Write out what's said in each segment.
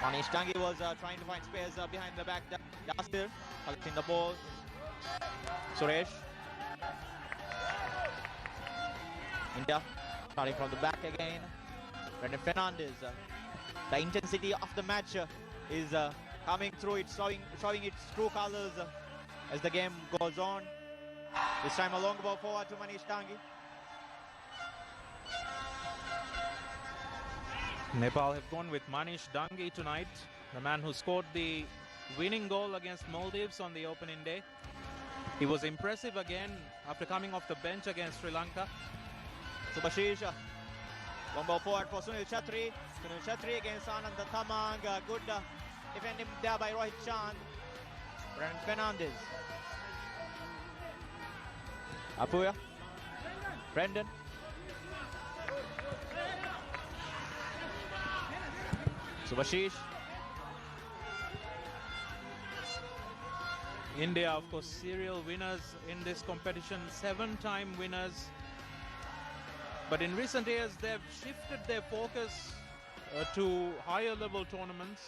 Manish Dangi was trying to find space behind the back. Yasir collecting the ball. Suresh. India starting from the back again. Brendan Fernandez. The intensity of the match is coming through. It's showing its true colors as the game goes on. This time a long ball forward to Manish Dangi. Nepal have gone with Manish Dangi tonight, the man who scored the winning goal against Maldives on the opening day. He was impressive again after coming off the bench against Sri Lanka. Subhashish, long ball forward for Sunil Chetri. Sunil Chetri against Anand Thamang. Good defending there by Rohit Chand. Brendan Fernandez. Apuya. Brendan. Subhashish. India, of course, serial winners in this competition, 7-time winners. But in recent years, they've shifted their focus to higher level tournaments.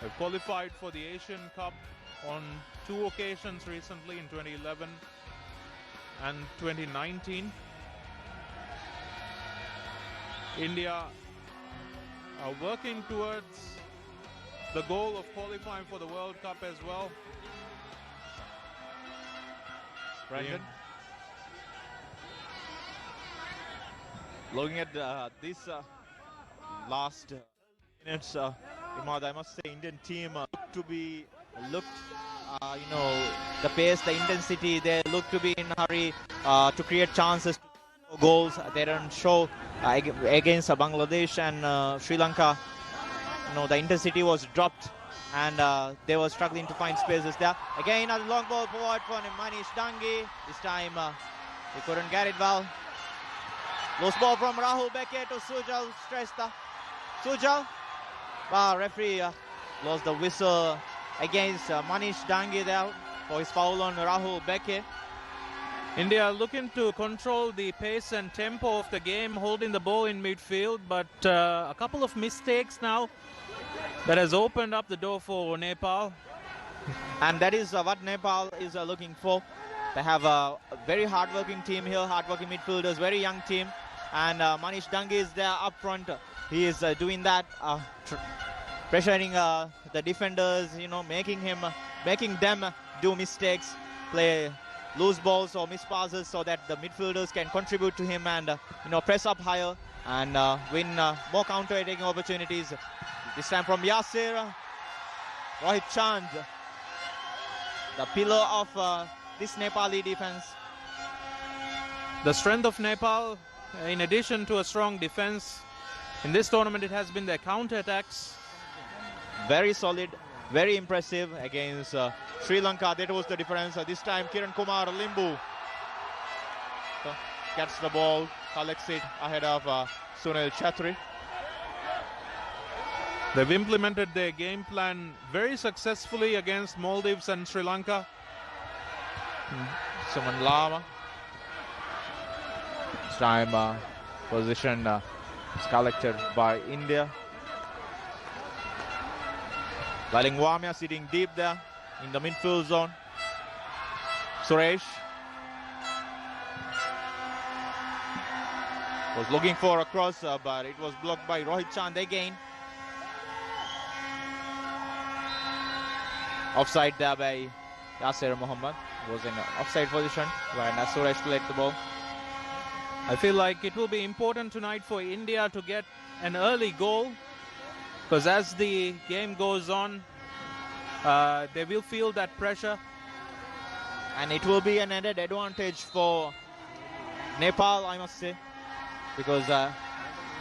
They've qualified for the Asian Cup on 2 occasions recently, in 2011 and 2019. India are working towards the goal of qualifying for the World Cup as well. Brendan. Looking at this last minutes, Imad, I must say Indian team to be looked, the pace, the intensity, they look to be in a hurry to create chances, goals. They don't show against Bangladesh and Sri Lanka. The intensity was dropped and they were struggling to find spaces there. Again, a long ball forward for Manish Dangi. This time he couldn't get it well. Loose ball from Rahul Beckett to Sujal Shrestha. Sujal, referee lost the whistle against Manish Dangi there for his foul on Rahul Beckett. India looking to control the pace and tempo of the game, holding the ball in midfield, but a couple of mistakes now that has opened up the door for Nepal. And that is what Nepal is looking for. They have a very hard-working team here, hard-working midfielders, very young team. And Manish Dangi is there up front. He is doing that, pressuring the defenders, making them do mistakes, play loose balls or miss passes so that the midfielders can contribute to him and press up higher and win more counter-attacking opportunities. This time from Yasir, Rohit Chand, the pillar of this Nepali defense. The strength of Nepal, in addition to a strong defense, in this tournament it has been their counter-attacks. Very solid, very impressive against Sri Lanka. That was the difference. This time Kiran Kumar Limbu gets the ball, collects it ahead of Sunil Chetri. They've implemented their game plan very successfully against Maldives and Sri Lanka. Suman Lama. This time position is collected by India. Lalingwamia sitting deep there in the midfield zone. Suresh was looking for a cross, but it was blocked by Rohit Chand again. Offside there by Yasir Mohammed. Was in offside position when Suresh played the ball. I feel like it will be important tonight for India to get an early goal, because as the game goes on, they will feel that pressure. And it will be an added advantage for Nepal, I must say, because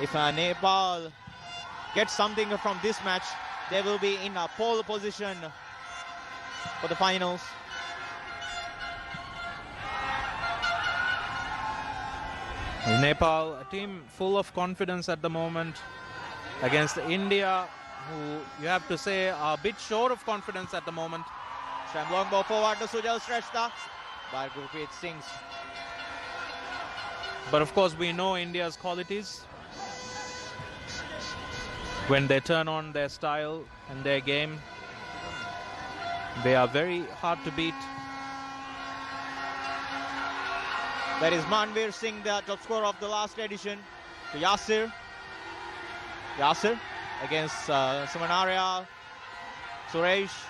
if Nepal gets something from this match, they will be in a pole position for the finals. Nepal, a team full of confidence at the moment against India, who you have to say are a bit short of confidence at the moment. Long ball forward to Sujal Shrestha, but Gurpreet Singh's. But of course we know India's qualities. when they turn on their style and their game, they are very hard to beat. That is Manveer Singh, the top scorer of the last edition, to Yasir. Yasir against Sumanaria, Suresh,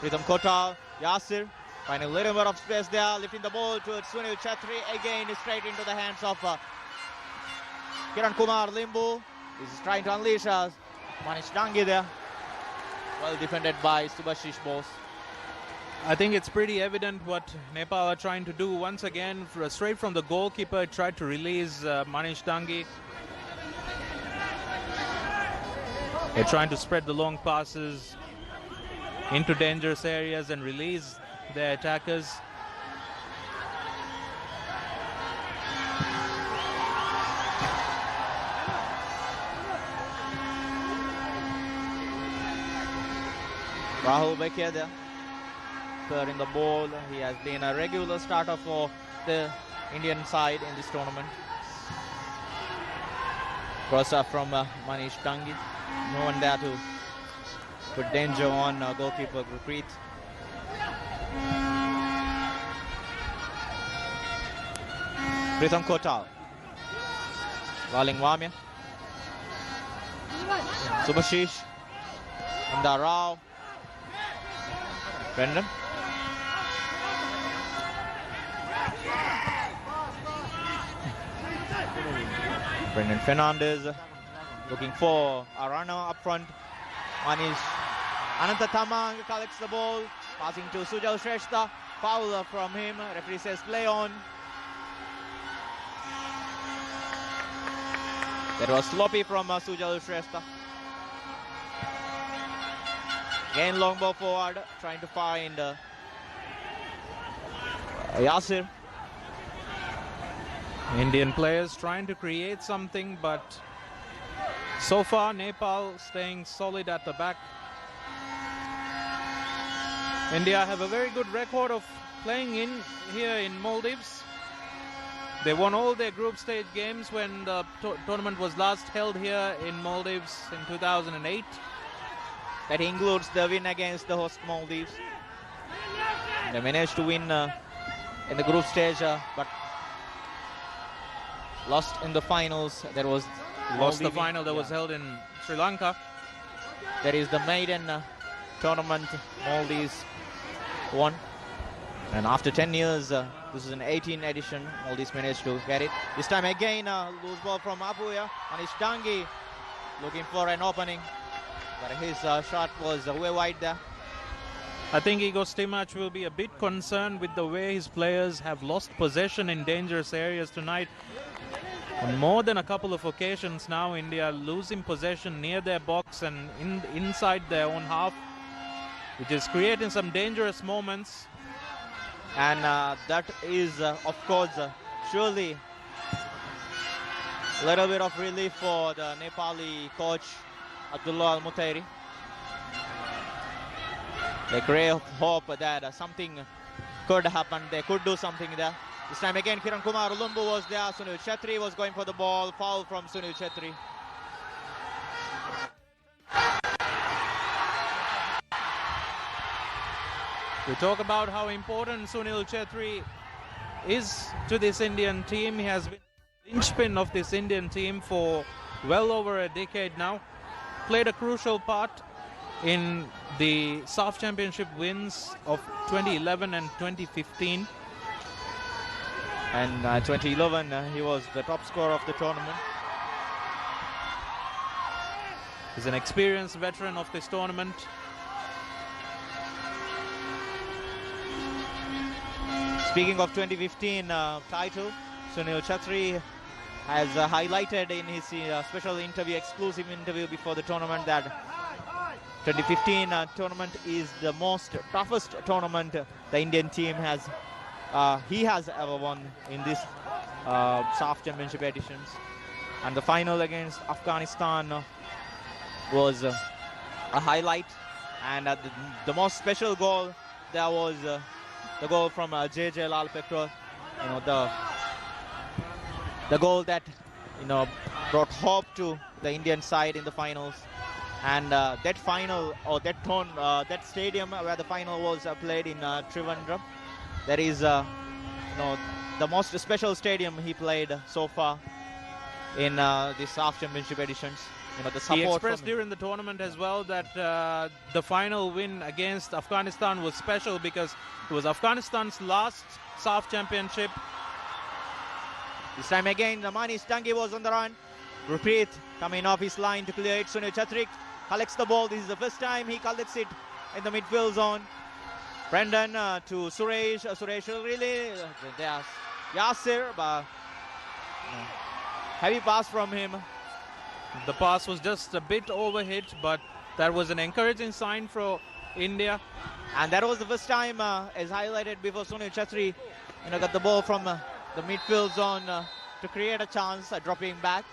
Rhythm Kotal, Yasir. Finding a little bit of space there, lifting the ball towards Sunil Chetri. Again, straight into the hands of Kiran Kumar Limbu. He's trying to unleash Manish Dangi there. Well defended by Subhashish Bose. I think it's pretty evident what Nepal are trying to do. Once again, straight from the goalkeeper, tried to release Manish Dangi. They're trying to spread the long passes into dangerous areas and release their attackers. Rahul Bekia there, clearing the ball. He has been a regular starter for the Indian side in this tournament. Cross up from Manish Dangi. No one there to put danger on goalkeeper Gurpreet. Rhythm Kotal. Waling Wamya. Subhashish. Amda Rao. Brendan. Brendan Fernandez looking for a runner up front. Manish Ananta Tamang collects the ball, passing to Sujal Shrestha. Foul from him. Referee says play on. That was sloppy from Sujal Shrestha. Again, long ball forward, trying to find Yasir. Indian players trying to create something, but so far Nepal staying solid at the back. India have a very good record of playing in here in Maldives. They won all their group stage games when the tournament was last held here in Maldives in 2008. That includes the win against the host Maldives. They managed to win in the group stage, but lost in the finals. There was lost the final that was held in Sri Lanka. That is the maiden tournament Maldives won. And after 10 years, this is an 18 edition. Maldives managed to get it. This time again, loose ball from Apuya. Manish Dangi looking for an opening, but his shot was way wide there. I think Igor Stimac will be a bit concerned with the way his players have lost possession in dangerous areas tonight. On more than a couple of occasions now, India losing possession near their box and inside their own half, which is creating some dangerous moments. And that is, of course, surely a little bit of relief for the Nepali coach, Abdullah Al-Mutairi. Like ray of hope that something could happen. They could do something there. This time again, Kiran Kumar Ulumbu was there. Sunil Chetri was going for the ball. Foul from Sunil Chetri. We talk about how important Sunil Chetri is to this Indian team. He has been the linchpin of this Indian team for well over a decade now. Played a crucial part in the saff championship wins of 2011 and 2015. And 2011, he was the top scorer of the tournament. He's an experienced veteran of this tournament. Speaking of 2015 title, Sunil Chetri has highlighted in his special interview, exclusive interview before the tournament, that 2015 tournament is the most toughest tournament the Indian team has ever won in this saff championship editions. And the final against Afghanistan was a highlight. And the most special goal there was the goal from JJ Lal Pektor. The goal that brought hope to the Indian side in the finals. And that final, or that stadium where the final was played in Trivandrum, that is the most special stadium he played so far in the SAF Championship editions. The support He expressed from during the tournament as well that the final win against Afghanistan was special because it was Afghanistan's last SAF Championship. This time again, the Manish Tangi was on the run. Rupreet coming off his line to clear it. Sunil Chatrik collects the ball. This is the first time he collects it in the midfield zone. Brendan to Suresh. Suresh really, there's Yasir, but heavy pass from him. The pass was just a bit overhit, but that was an encouraging sign for India. And that was the first time, as highlighted before, Sunil Chatri got the ball from the midfield zone to create a chance, dropping back.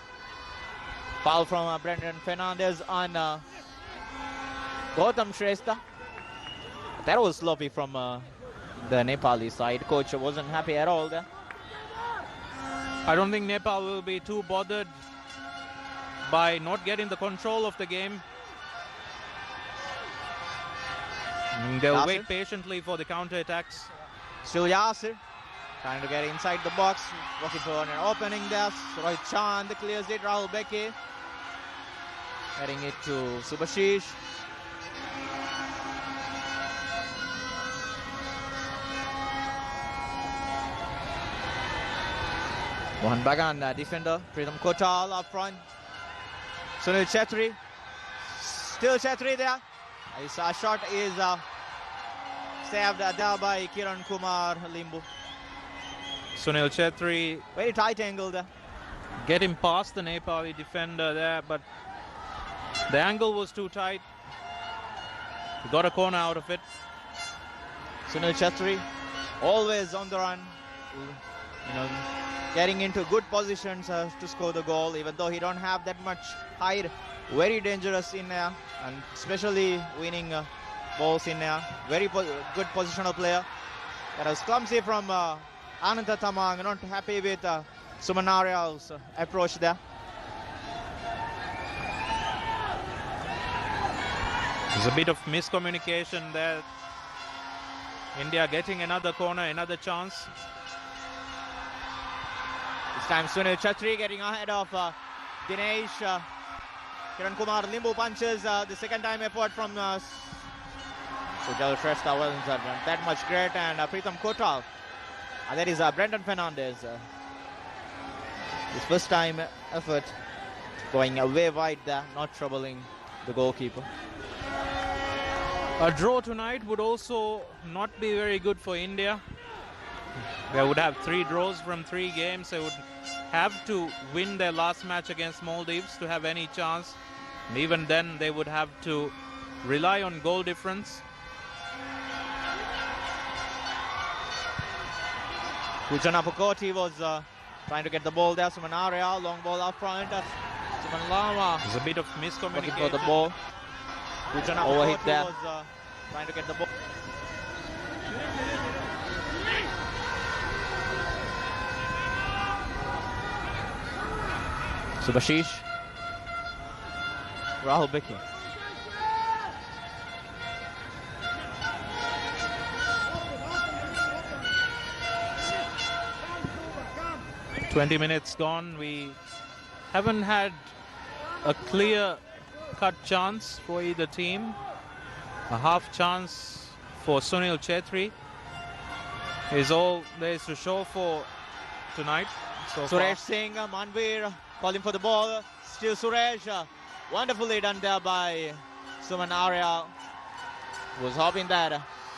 Foul from Brendan Fernandez on Gautam Shrestha. That was sloppy from the Nepali side. Coach wasn't happy at all there. I don't think Nepal will be too bothered by not getting the control of the game. They'll Yasir. wait patiently for the counter-attacks. Still Yasir trying to get inside the box, looking for an opening there. Rohit Chand clears it. Rahul Beke heading it to Subhashish. Mohan Bagan, defender. Pritam Kotal up front. Sunil Chetri. Still Chetri there. His shot is saved there by Kiran Kumar Limbu. Sunil Chetri Very tight angle there. getting past the Nepali defender there, but the angle was too tight. He got a corner out of it. Sunil Chetri always on the run. Getting into good positions to score the goal, even though he don't have that much height. Very dangerous in there, and especially winning balls in there. Very good positional player. That was clumsy from Ananta Tamang. Not happy with Sumanarial's approach there. There's a bit of miscommunication there. India getting another corner, another chance. This time Sunil Chatri getting ahead of Dinesh. Kiran Kumar Limbu punches the second time effort from Sujal Shrestha wasn't that much great, and Pritam Kotal. And that is Brendan Fernandez. His first time effort going away wide there, not troubling the goalkeeper. A draw tonight would also not be very good for India. They would have 3 draws from 3 games. They would have to win their last match against Maldives to have any chance. And even then, they would have to rely on goal difference. Pujana Pukoti was trying to get the ball there. Suman Arya, long ball up front. Suman Lama There's a bit of looking miscommunication. for the ball. Pujana Overhit Pukoti there. was trying to get the ball. Subhashish. Rahul Beki. "20 minutes gone. We haven't had a clear-cut chance for either team. A half chance for Sunil Chetri is all there is to show for tonight so far. Suresh Singh, Manvir calling for the ball. Still Suresh. Wonderfully done there by Suman Arya. Was hoping that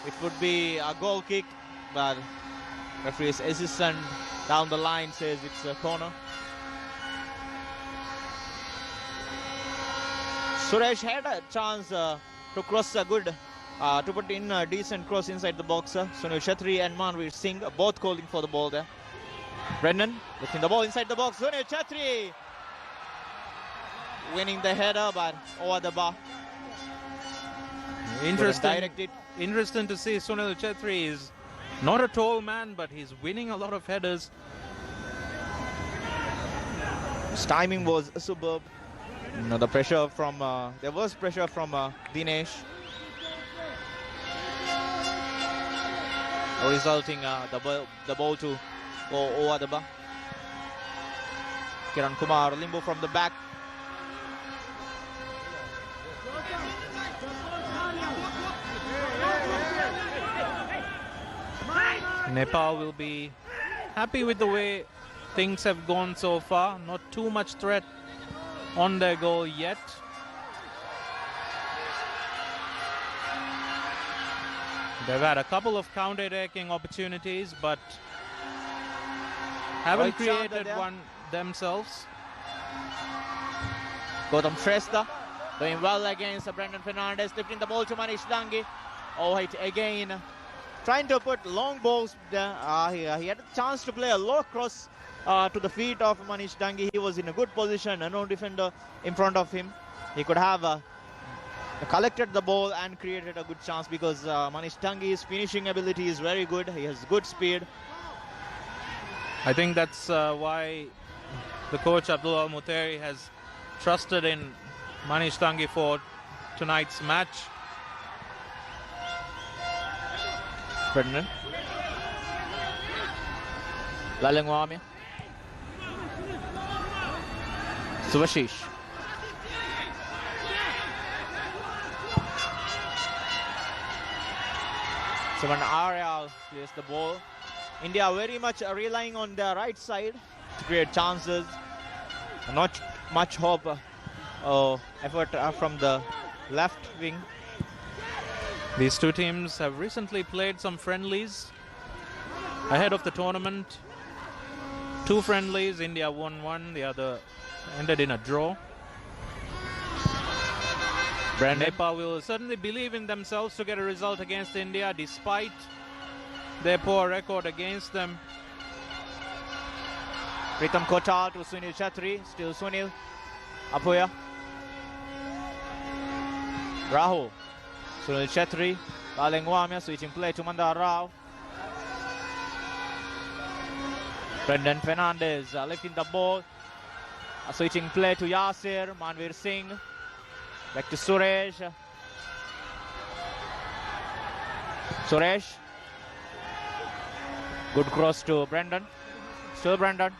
it would be a goal kick, but referee's assistant down the line says it's a corner. Suresh had a chance to cross a good, to put in a decent cross inside the box. Sunil Chetri and Manvir Singh both calling for the ball there. Brendan looking the ball inside the box. Sunil Chetri winning the header, but over the bar. Interesting to see Sunil Chetri is not a tall man, but he's winning a lot of headers. His timing was superb. The pressure from there was pressure from Dinesh, resulting the ball to go over the bar. Kiran Kumar Limbu from the back. Nepal will be happy with the way things have gone so far. Not too much threat on their goal yet. They've had a couple of counter-attacking opportunities, but haven't created one themselves. Gautam Shrestha doing well against Brendan Fernandez, lifting the ball to Manish Dangi. Oh, it again. Trying to put long balls there. He had a chance to play a low cross to the feet of Manish Dangi. He was in a good position, no defender in front of him. He could have collected the ball and created a good chance because Manish Dangi's finishing ability is very good. He has good speed. I think that's why the coach Abdul Al-Muteri has trusted in Manish Dangi for tonight's match. Brendan. Lalengwami. Subhashish. Someone Arial plays the ball. India very much relying on their right side to create chances. Not much hope effort from the left wing. These two teams have recently played some friendlies ahead of the tournament. Two friendlies, India won one, the other ended in a draw. Nepal will certainly believe in themselves to get a result against India despite their poor record against them. Pritam Kotal to Sunil Chatri, still Sunil. Apoya. Rahul. Sunil Chetri, Lalengwamia switching play to Mandar Rao. Brendan Fernandez lifting the ball. Switching play to Yasir, Manvir Singh. Back to Suresh. Suresh. Good cross to Brendan. Still Brendan.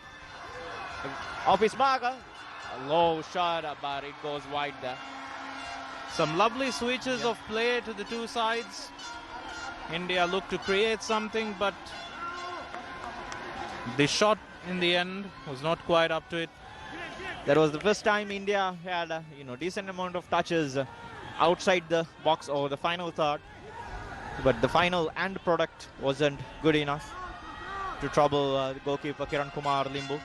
Off his marker. A low shot, but it goes wide there. Some lovely switches of play to the two sides. India looked to create something, but the shot in the end was not quite up to it. That was the first time India had a decent amount of touches outside the box or the final third, but the final end product wasn't good enough to trouble the goalkeeper Kiran Kumar Limbu.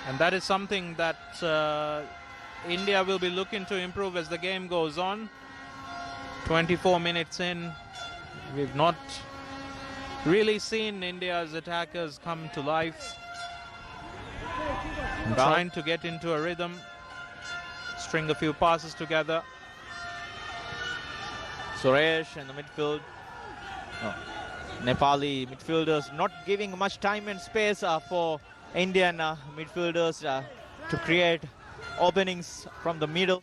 And that is something that India will be looking to improve as the game goes on. 24 minutes in, we've not really seen India's attackers come to life. And trying to get into a rhythm, string a few passes together. Suresh in the midfield. Nepali midfielders not giving much time and space for Indian midfielders to create openings from the middle.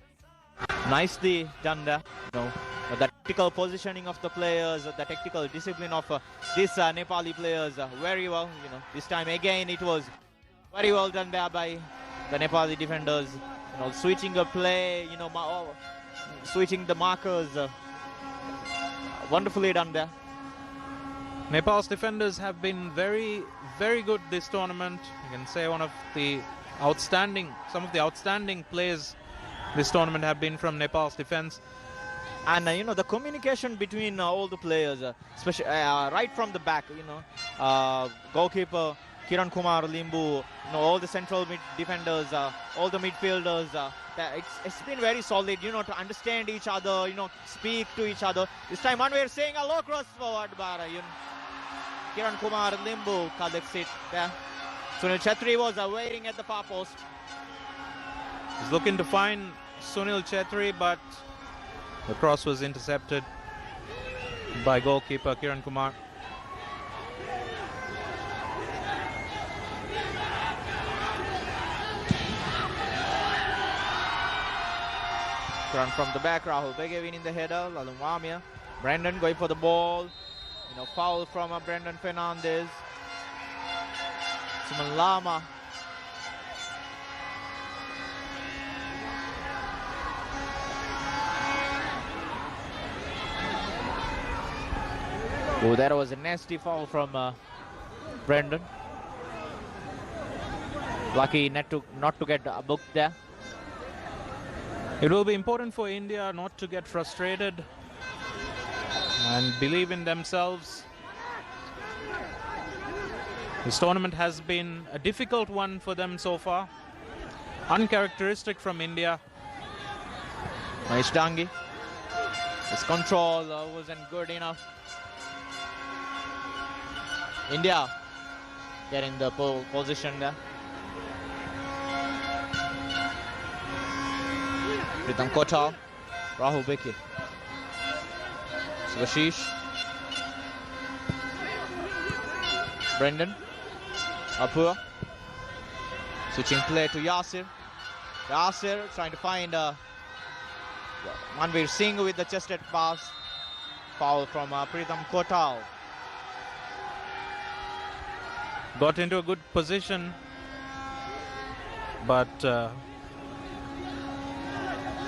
Nicely done there. The tactical positioning of the players, the tactical discipline of these Nepali players very well. This time again it was very well done there by the Nepali defenders. Switching a play, switching the markers. Wonderfully done there. Nepal's defenders have been very, very good this tournament. You can say some of the outstanding players this tournament have been from Nepal's defense. And the communication between all the players, especially right from the back, goalkeeper Kiran Kumar Limbu, all the central defenders, all the midfielders, it's been very solid, to understand each other, speak to each other. This time on we're saying a low cross forward, but Kiran Kumar Limbu collects it there. Sunil Chetri was waiting at the far post. He's looking to find Sunil Chetri, but the cross was intercepted by goalkeeper Kiran Kumar. Run from the back. Rahul Bege winning the header. Lalun Wamia. Brendan going for the ball. Foul from Brendan Fernandez. Suman Lama. Oh, that was a nasty foul from Brendan. Lucky not to get booked there. It will be important for India not to get frustrated and believe in themselves. This tournament has been a difficult one for them so far. Uncharacteristic from India. Nice Dangi. His control wasn't good enough. India getting the pole position there. Pritam Kotal, Rahul Beki, Svashish, Brendan, Apur, switching play to Yasir. Yasir trying to find Manveer Singh with the chested pass. Foul from Pritam Kotal. Got into a good position, but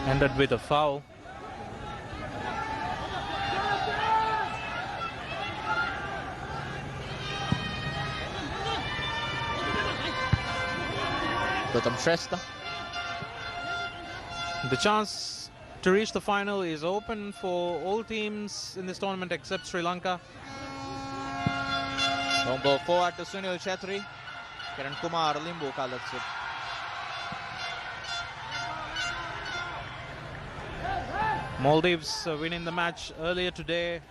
ended with a foul. Gautam Shrestha. The chance to reach the final is open for all teams in this tournament except Sri Lanka. Long ball forward to Sunil Chetri. Kiran Kumar Limbu Kalatsu. Maldives winning the match earlier today.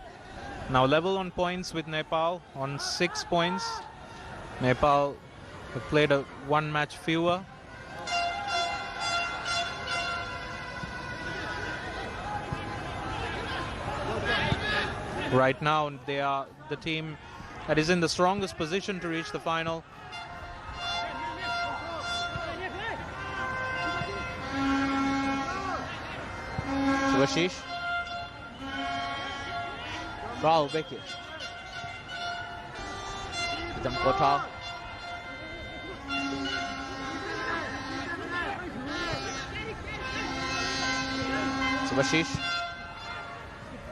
Now level on points with Nepal on 6 points. Nepal have played one match fewer. Right now they are the team that is in the strongest position to reach the final. Subhashish. Rahul Beki. Pritam Kotal. Subhashish.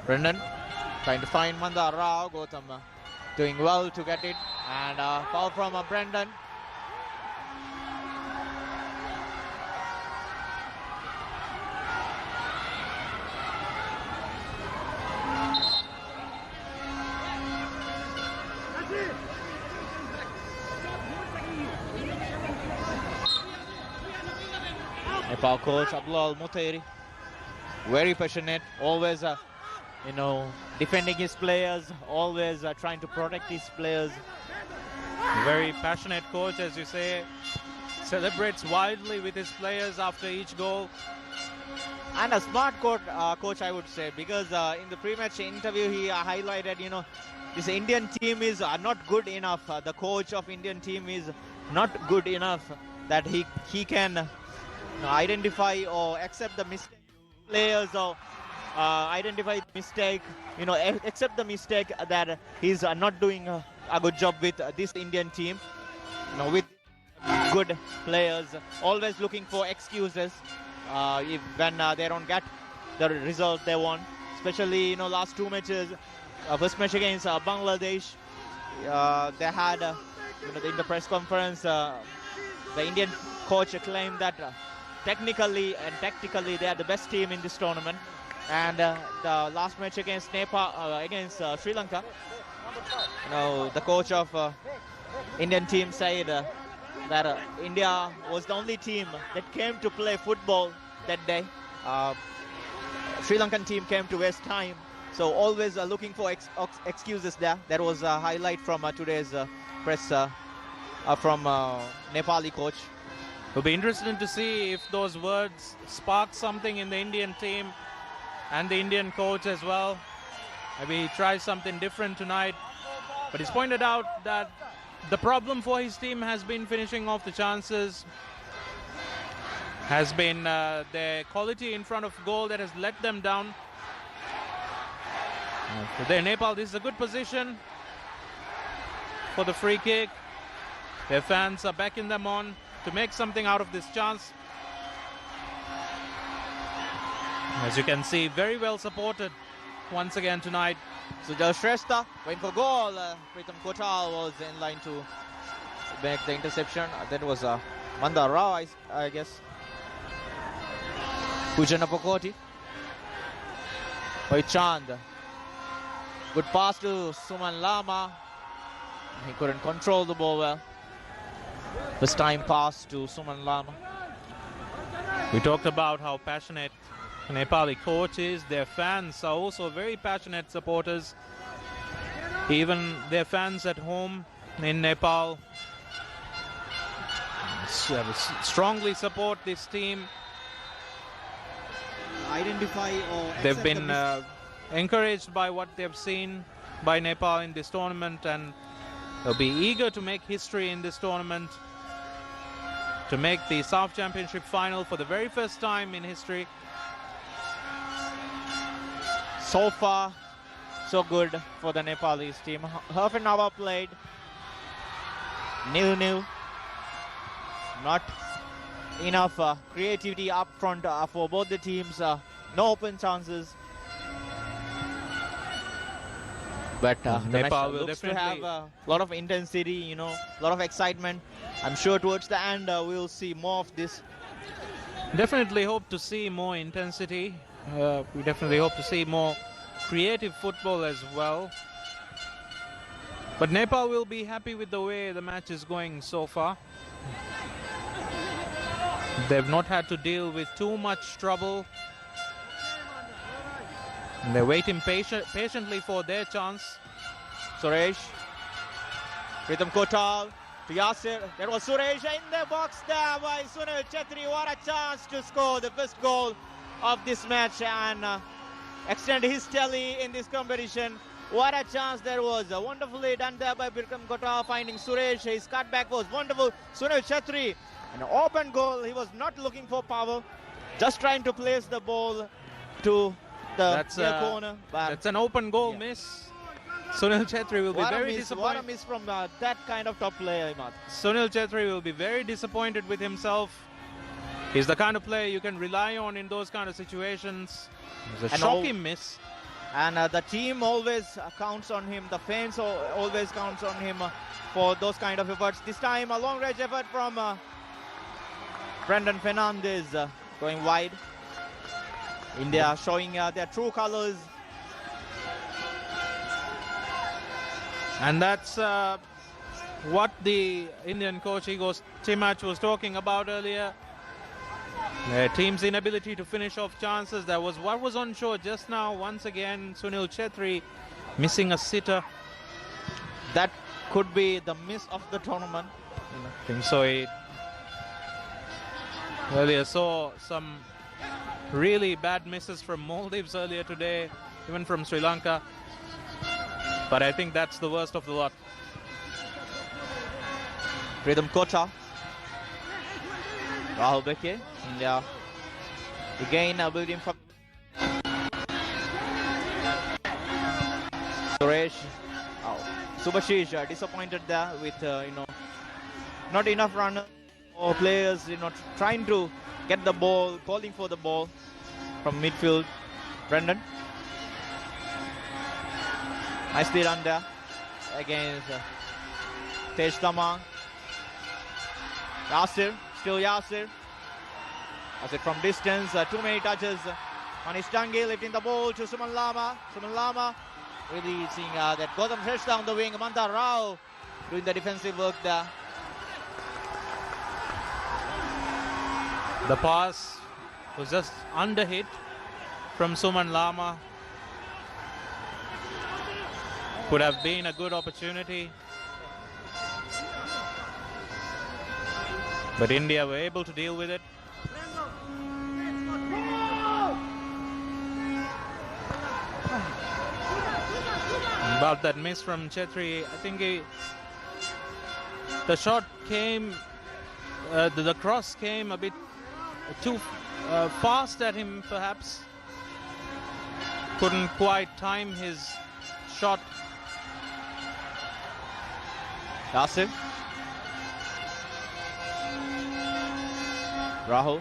Brendan trying to find Mandar Rao. Gautam doing well to get it, and foul from Brendan. Nepal coach Abdullah Mutairi, very passionate, always defending his players, always trying to protect his players. Very passionate coach, as you say, celebrates wildly with his players after each goal. And a smart coach, I would say, because in the pre-match interview he highlighted, this Indian team is not good enough. The coach of Indian team is not good enough that he can identify or accept the mistake players, or identify mistake, accept the mistake that he's not doing a good job with this Indian team, with good players, always looking for excuses when they don't get the result they want. Especially, last two matches, first match against Bangladesh, they had, in the press conference, the Indian coach claimed that technically and tactically they are the best team in this tournament. And the last match against Nepal, against Sri Lanka, the coach of Indian team said that India was the only team that came to play football that day. Sri Lankan team came to waste time. So always looking for excuses there. That was a highlight from today's press from Nepali coach. It'll be interesting to see if those words spark something in the Indian team and the Indian coach as well. Maybe he tries something different tonight. But he's pointed out that the problem for his team has been finishing off the chances. has been their quality in front of goal that has let them down. For their Nepal, this is a good position for the free kick. Their fans are backing them on to make something out of this chance. As you can see, very well supported once again tonight. Sujal Shrestha going for goal. Pritham Kotal was in line to make the interception. That was Mandar Rao, I guess. Pujana Pokoti. Chand. Good pass to Suman Lama. He couldn't control the ball well. This time pass to Suman Lama. We talked about how passionate Nepali coach is. Their fans are also very passionate supporters. Even their fans at home in Nepal strongly support this team. Identify or they've been encouraged by what they've seen by Nepal in this tournament, and they'll be eager to make history in this tournament, to make the South Championship final for the very first time in history. So far, so good for the Nepalese team. Half an hour played. 0-0. Not enough creativity up front for both the teams. No open chances. But Nepal will looks definitely to have a lot of intensity, you know, a lot of excitement. I'm sure towards the end we'll see more of this. Definitely hope to see more intensity. We definitely hope to see more creative football as well. But Nepal will be happy with the way the match is going so far. They've not had to deal with too much trouble. And they're waiting patiently for their chance. Suresh. Pritham Kotal to Yasir. There was Suresh in the box there by Sunil Chetri. What a chance to score the first goal of this match and extend his tally in this competition. What a chance there was. Wonderfully done there by Pritham Kotal, finding Suresh. His cutback was wonderful. Sunil Chetri, an open goal. He was not looking for power, just trying to place the ball to the near corner. But that's an open goal miss. Sunil Chetri will be very disappointed. What a miss from that kind of top player, Imad. Sunil Chetri will be very disappointed with himself. He's the kind of player you can rely on in those kind of situations. It's a shocking miss. And the team always counts on him. The fans always counts on him for those kind of efforts. This time, a long range effort from Brendan Fernandez going wide. India showing their true colors. And that's what the Indian coach Igor Timach was talking about earlier. The team's inability to finish off chances. That was what was on show just now. Once again, Sunil Chetri missing a sitter. That could be the miss of the tournament. I think so. Earlier saw some really bad misses from Maldives earlier today, even from Sri Lanka. But I think that's the worst of the lot. Pritham Kota. Rahul Beke. India again building from Suresh. Subhashish disappointed there with not enough runners or players trying to get the ball, calling for the ball from midfield. Brendan, nicely done there against Tej Tamang. Yasir, still Yasir. Yasir from distance, too many touches on his Tangi, lifting the ball to Suman Lama. Suman Lama really seeing that Gautam Shrestha on the wing. Mandar Rao doing the defensive work there. The pass was just under hit from Suman Lama. Could have been a good opportunity. But India were able to deal with it. About that miss from Chetri, I think the shot came, the cross came a bit too fast at him, perhaps. Couldn't quite time his shot. Yasir. Rahul.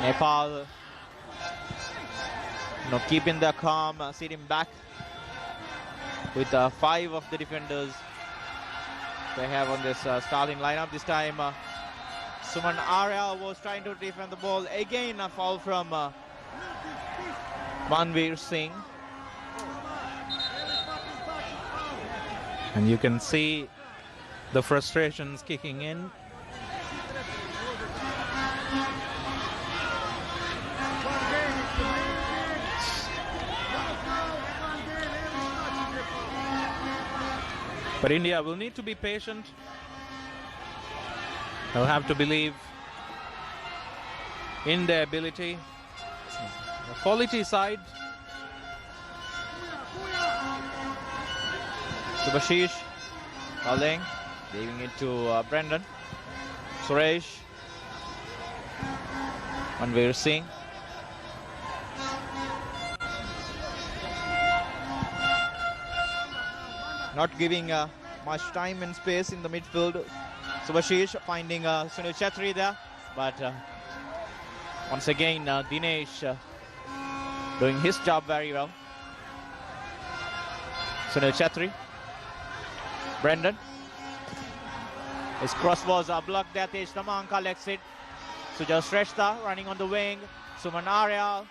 Nepal, keeping the calm, sitting back with 5 of the defenders they have on this starting lineup. This time, Suman Arya was trying to defend the ball. Again, a foul from Manveer Singh. And you can see the frustrations kicking in. But India will need to be patient. They'll have to believe in their ability. The quality side. Subhashish bowling, leaving it to Brendan. Suresh. Manveer Singh. Not giving much time and space in the midfield. Subhashish finding Sunil Chetri there, but once again Dinesh doing his job very well. Sunil Chetri. Brendan. His cross was blocked there. Tej Tamang collects it. Suja Shrestha running on the wing. Suman Arya.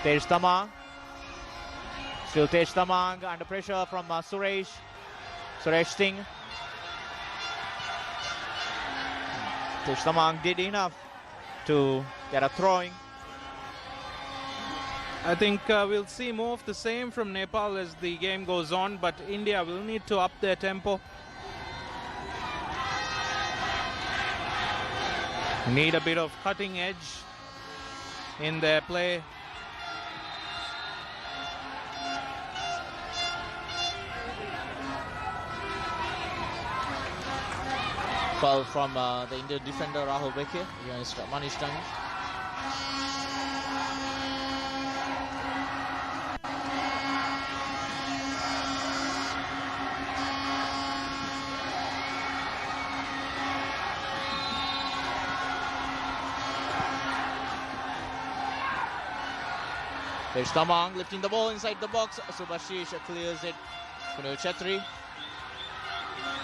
Tej Tamang. Still Tej Tamang under pressure from Suresh Singh. Tej Tamang did enough to get a throwing. I think we'll see more of the same from Nepal as the game goes on, but India will need to up their tempo. Need a bit of cutting edge in their play. Foul from the Indian defender Rahul Bekir against Manish Tangi. Tej Tamang lifting the ball inside the box. Subhashish clears it. Sunil Chetri.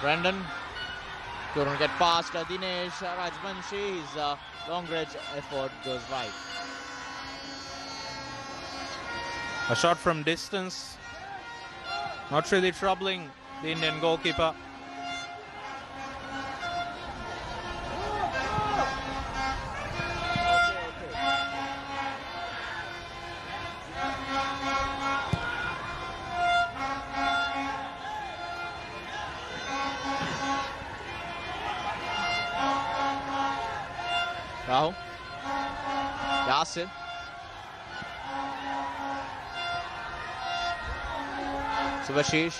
Brendan couldn't get past Dinesh Rajbanshi. His long range effort goes wide. A shot from distance. Not really troubling the Indian goalkeeper. Rahul. Yasir. Subhashish.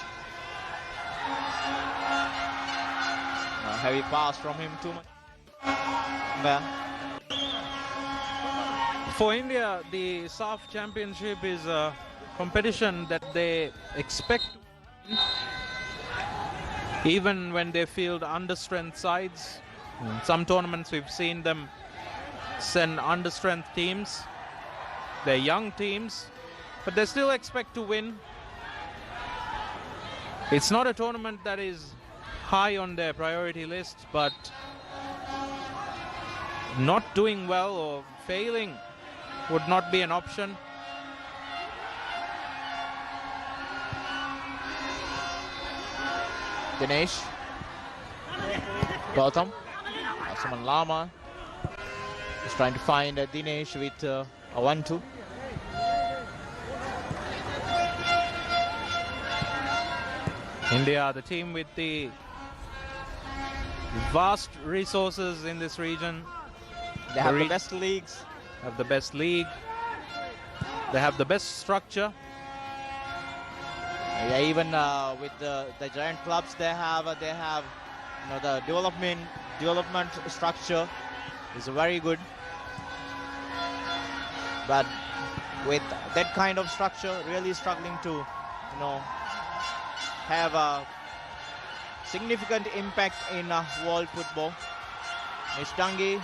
A heavy pass from him, too much. Yeah. For India, the saff championship is a competition that they expect to win, even when they field understrength sides. In some tournaments we've seen them send understrength teams. They're young teams, but they still expect to win. It's not a tournament that is high on their priority list, but not doing well or failing would not be an option. Dinesh. Gautam. Saman Lama is trying to find Dinesh with a 1-2. India, the team with the vast resources in this region. They have the best leagues. Have the best league. They have the best structure. Yeah, even with the giant clubs they have the development structure is very good. But with that kind of structure, really struggling to have a significant impact in world football. Nishtangi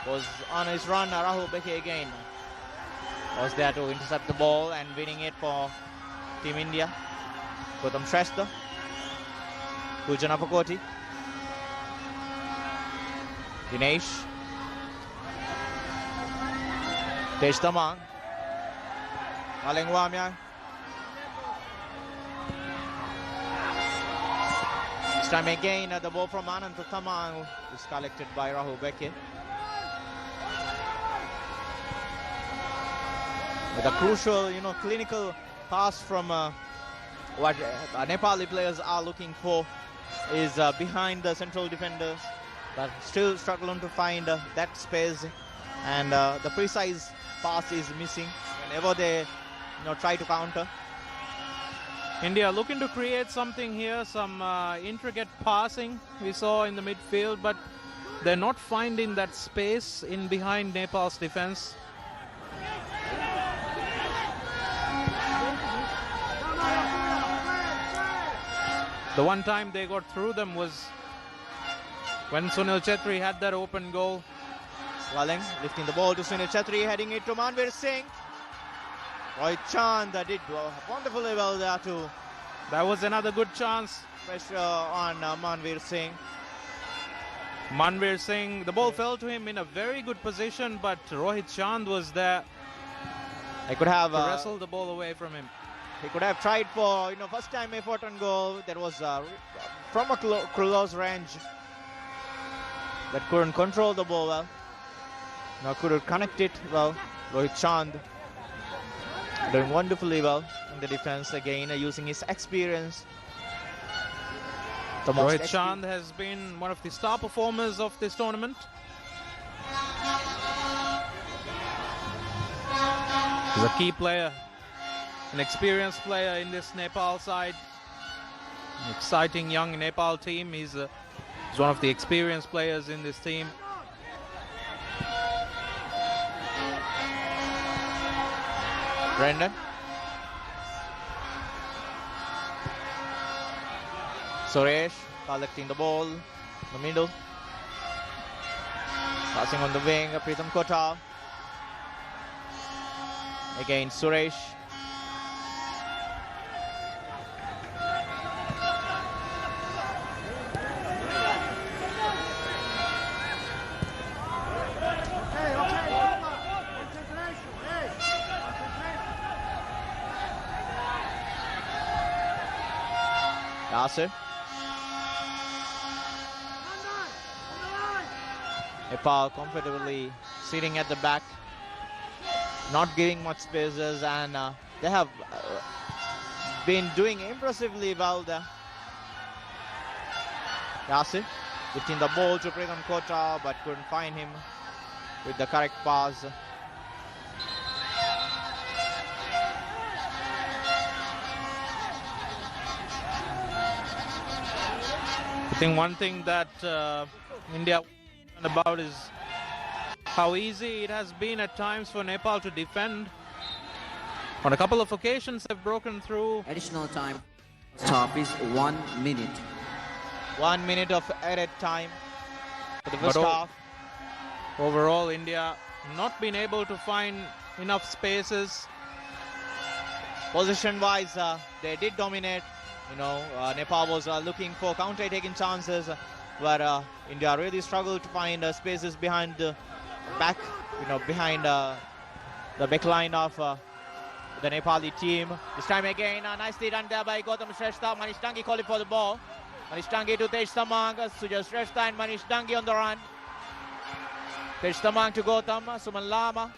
was on his run. Rahul Beke again was there to intercept the ball and winning it for Team India. Gautam Shrestha, Poojan Apakoti, Dinesh, Tej Tamang, Maleng Wamyang. This time again the ball from Anand Tamang is collected by Rahul Beke. With a crucial, clinical pass from what Nepali players are looking for is behind the central defenders, but still struggling to find that space, and the precise pass is missing whenever they try to counter. India looking to create something here, some intricate passing we saw in the midfield, but they're not finding that space in behind Nepal's defense. The one time they got through them was when Sunil Chetri had that open goal. Walling lifting the ball to Sunil Chetri, heading it to Manveer Singh. Rohit Chand did wonderfully well there too. That was another good chance. Pressure on Manveer Singh. Manveer Singh, the ball fell to him in a very good position, but Rohit Chand was there. He could have to wrestle the ball away from him. He could have tried for first time effort on goal. That was from a close range. But couldn't control the ball well. Now couldn't connect it well. Rohit Chand doing wonderfully well in the defense again, using his experience. Rohit Chand has been one of the star performers of this tournament. He's a key player, an experienced player in this Nepal side. An exciting young Nepal team. He's one of the experienced players in this team. Brendan. Suresh collecting the ball in the middle. Passing on the wing, Pritham Kota. Again, Suresh. Yasir. Nepal comfortably sitting at the back, not giving much spaces, and they have been doing impressively well there. Yasir lifting the ball to Pritham Kota, but couldn't find him with the correct pass. I think one thing that India about is how easy it has been at times for Nepal to defend. On a couple of occasions they've broken through. Additional time. Stop is 1 minute. 1 minute of added time for the first half. Overall, India not been able to find enough spaces. Position-wise, they did dominate. Nepal was looking for counter-taking chances, but India really struggled to find spaces behind the back, behind the back line of the Nepali team. This time again, nicely done there by Gautam Shrestha. Manish Dangi calling for the ball. Manish Dangi to Tej Tamang. Sujal Shrestha and Manish Dangi on the run. Tej Tamang to Gautam. Suman Lama.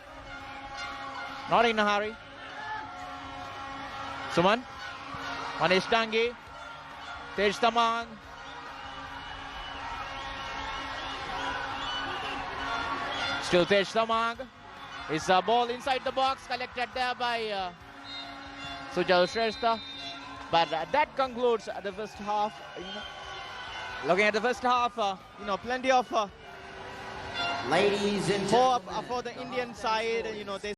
Not in a hurry. Suman. Manish Dangi. Tej Tamang. Still Tej Tamang. It's a ball inside the box, collected there by Sujal Shrestha. But that concludes the first half. Looking at the first half, plenty of Ladies and hope gentlemen, for the Indian side. They